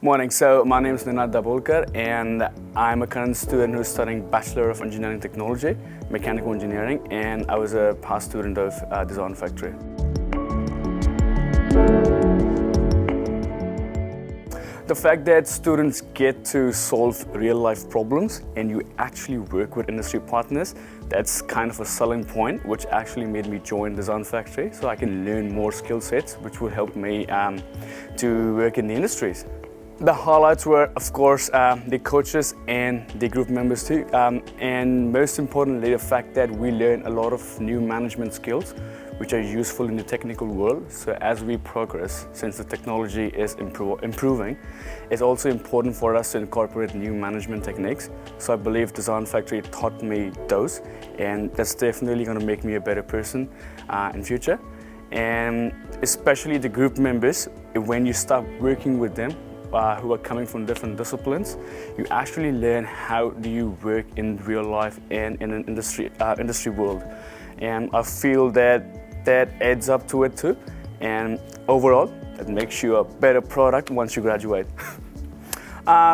Morning. So my name is Ninad Dabholkar and I'm a current student who's studying Bachelor of Engineering Technology, Mechanical Engineering, and I was a past student of Design Factory. The fact that students get to solve real-life problems and you actually work with industry partners, that's kind of a selling point, which actually made me join Design Factory so I can learn more skill sets, which will help me to work in the industries. The highlights were, of course, the coaches and the group members too, and most importantly, the fact that we learn a lot of new management skills which are useful in the technical world. So as we progress, since the technology is improving, it's also important for us to incorporate new management techniques. So I believe Design Factory taught me those, and that's definitely going to make me a better person in future. And especially the group members, when you start working with them, who are coming from different disciplines, you actually learn how do you work in real life and in an industry world. And I feel that adds up to it too. And overall, that makes you a better product once you graduate.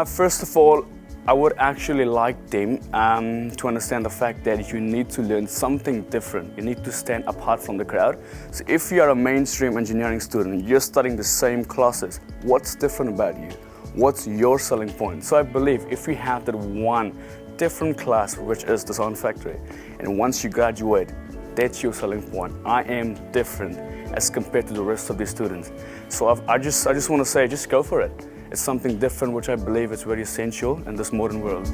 First of all, I would actually like them to understand the fact that you need to learn something different. You need to stand apart from the crowd. So if you are a mainstream engineering student, you're studying the same classes, what's different about you? What's your selling point? So I believe if we have that one different class, which is Design Factory, and once you graduate, that's your selling point. I am different as compared to the rest of the students. So I just want to say, just go for it. It's something different, which I believe is very essential in this modern world.